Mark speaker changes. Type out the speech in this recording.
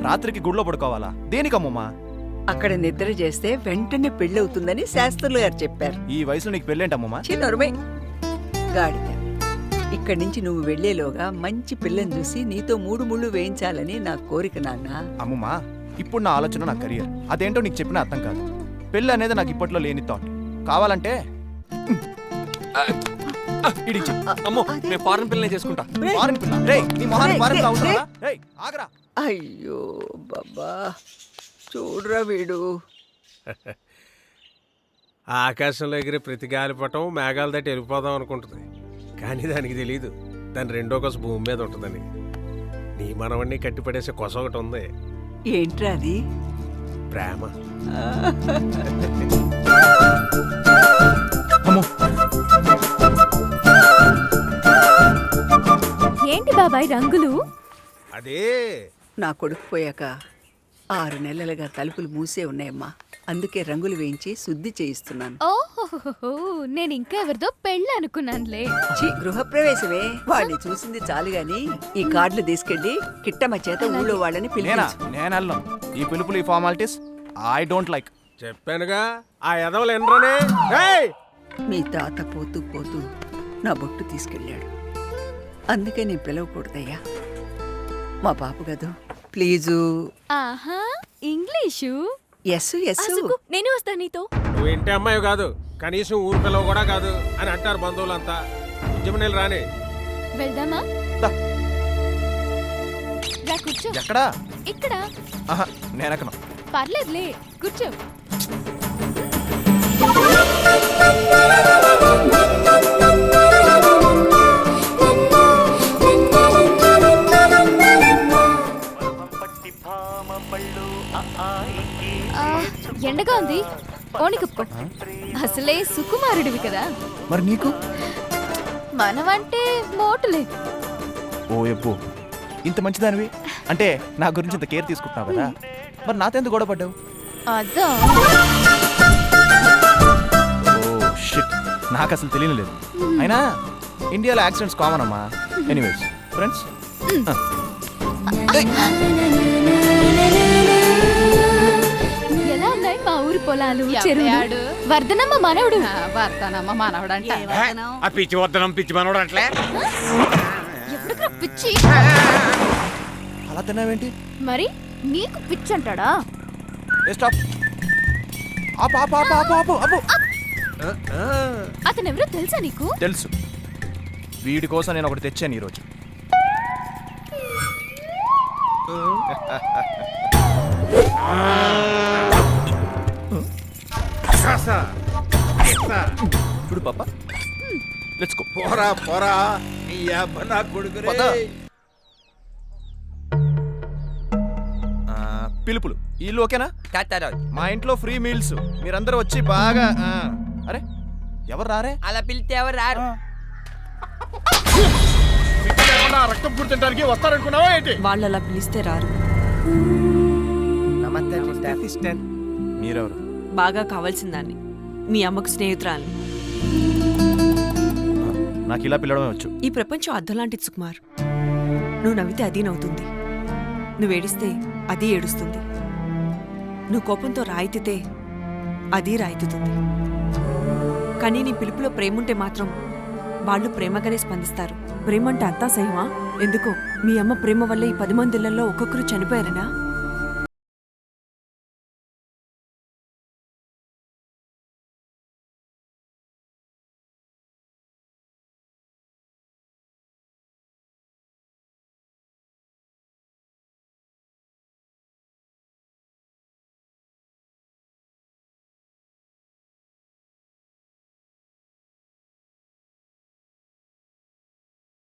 Speaker 1: రాత్రికి గుడిలో పడుకోవాలా? దేనికమ్మమ్మా?
Speaker 2: అక్కడ నిద్ర చేస్తే వెంటనే పెళ్ళవుతుందని శాస్త్రులు గారు చెప్పారు.
Speaker 1: ఈ వయసులో నీకు పెళ్ళేంటమ్మమ్మా?
Speaker 2: చిన్నరుమై గాడిద. ఇక్కడి నుంచి నువ్వు వెళ్లేలోగా మంచి పిల్లని చూసి నీతో 3 ముళ్ళు వేయించాలని నా కోరిక నాన్న.
Speaker 1: అమ్మమ్మా, ఇప్పుడు నా ఆలోచన నా కెరియర్. అదేంటో నీకు చెప్పిన అర్థం కాదు. పెళ్ళి అనేది నాకు ఇప్పట్లో లేని థాట్. కావాలంటే ఇడిచి.
Speaker 3: అమ్మో, నేను ఫారెన్ పిల్లనే చేసుకుంటా.
Speaker 1: ఫారెన్ పిల్ల? రేయ్, నీ మొహానికి ఫారెన్ పిల్ల అవసరమా? రేయ్, ఆగరా.
Speaker 2: అయ్యో బాబా, చూడరా వీడు.
Speaker 4: ఆకాశంలో ఎగిరే ప్రతి గాలిపటం మేఘాల దాటి వెళ్ళిపోదాం అనుకుంటుంది. కానీ దానికి తెలీదు దాని రెండో కొస భూమి మీద ఉంటుందని. నీ మనవణ్ణి కట్టిపడేసే కొస ఒకటి ఉంది.
Speaker 2: ఏంట్రా అది?
Speaker 4: ప్రేమ.
Speaker 5: ఏంటి బాబాయ్ రంగులు?
Speaker 4: అదే
Speaker 2: నా కొడుకు పోయాక 6 నెలలుగా తలుపులు మూసే ఉన్నాయమ్మా. అందుకే రంగులు వేయించి శుద్ధి చేయిస్తున్నాను.
Speaker 5: ఓహో, నేను ఇంకా ఎవరిదో పెళ్ళి అనుకున్నానులే.
Speaker 2: గృహప్రవేశమే. వాళ్ళని చూసింది చాలు గాని ఈ కార్డులు తీసుకెళ్లి కిట్టమ్మ చేత ఊళ్ళో వాళ్ళని పిలిపించు.
Speaker 1: నేను ఈ పిలుపులు, ఈ ఫార్మాలిటీస్ ఐ డోంట్ లైక్.
Speaker 4: చెప్పానుగా, ఆ ఎదవలు ఎనరనే.
Speaker 2: మీ తాత పోతూ పోతూ నా బొట్టు తీసుకెళ్ళాడు. అందుకే నేను పిలవకూడదయ్యా. మా పాప గదు, ప్లీజు.
Speaker 5: ఆహా, ఇంగ్లీషు.
Speaker 2: Yes yes.
Speaker 5: నేను వస్తా నీతో.
Speaker 4: నువ్వు ఇంటి అమ్మాయి కాదు, కనీసం ఊరు పిల్లవ కూడా కాదు అని అంటారు బంధువులంతా. ఉద్యమనేలు రాని.
Speaker 5: వెళ్దామా? రా కూర్చో.
Speaker 1: ఎక్కడా?
Speaker 5: ఇక్కడ.
Speaker 1: నేనెక్కను.
Speaker 5: పర్లేదులే, కూర్చో. ఎండగా ఉంది, ఓని కప్పుకో. అసలే సుకుమారుడివి కదా.
Speaker 1: మరి నీకు?
Speaker 5: మనమంటే మోటు లేదు.
Speaker 1: ఓ ఎబ్బు, ఇంత మంచిదానివి అంటే నా గురించి ఇంత కేర్ తీసుకుంటున్నావు కదా. మరి నాతో ఎందుకు గొడవ పడ్డావు?
Speaker 5: అదా,
Speaker 1: ఓ షిట్, నాకు అసలు తెలియలేదు. అయినా ఇండియాలో యాక్సిడెంట్స్ కామన్ అమ్మా. Anyways friends.
Speaker 5: ఎలా ఉన్నాయి మా ఊరి పొలాలు, చెరువులు? వర్ధనమ్మ మనవడు.
Speaker 6: వర్ధనమ్మ మనవడు అంటే
Speaker 4: ఆ పిచ్చి వర్ధనం పిచ్చి మనోడు అట్లే.
Speaker 5: ఎప్పుడుగా పిచ్చి?
Speaker 1: అలా తిన్నావేంటి?
Speaker 5: మరి నీకు పిచ్చి అంటాడా?
Speaker 1: స్టాప్. ఆపు ఆపు ఆపు ఆపు ఆపు ఆపు.
Speaker 5: అతను ఎవరో తెలుసా నీకు?
Speaker 1: తెలుసు. వీడి కోసం నేను ఒకటి తెచ్చాను ఈరోజు. చూడు పాప, లెట్స్ గో.
Speaker 4: పోరా పోరా, నీ అబ్బ నా కొడుకు.
Speaker 1: పిలుపులు ఇల్లు ఓకేనా? మా ఇంట్లో ఫ్రీ మీల్స్. మీరందరూ వచ్చి బాగా. అరే ఎవరు రారే?
Speaker 6: అలా పిలితే ఎవరు రారు.
Speaker 4: రక్తం పుడుతుంటానికి వస్తారనుకున్నావా ఏంటి?
Speaker 7: వాళ్ళు అలా పిలిస్తే రారు.
Speaker 6: నమస్తే.
Speaker 1: మీరెవరు?
Speaker 7: బాగా కావాల్సిన దాన్ని, మీ అమ్మకు స్నేహితురాల్ని.
Speaker 1: నాకు ఇలా పిలవడమే వచ్చు.
Speaker 7: ఈ ప్రపంచం అద్దం లాంటిది సుకుమార్. నువ్వు నవ్వితే అది నవ్వుతుంది, నువ్వు ఏడిస్తే అది ఏడుస్తుంది, నువ్వు కోపంతో రాయితితే అది రాయితుంది. కానీ నీ పిలుపులో ప్రేముంటే మాత్రం వాళ్ళు ప్రేమగానే స్పందిస్తారు. ప్రేమంటే అంతా సహమా? ఎందుకో మీ అమ్మ ప్రేమ వల్ల ఈ 10 మంది ఇళ్లలో ఒక్కొక్కరు చనిపోయారనా?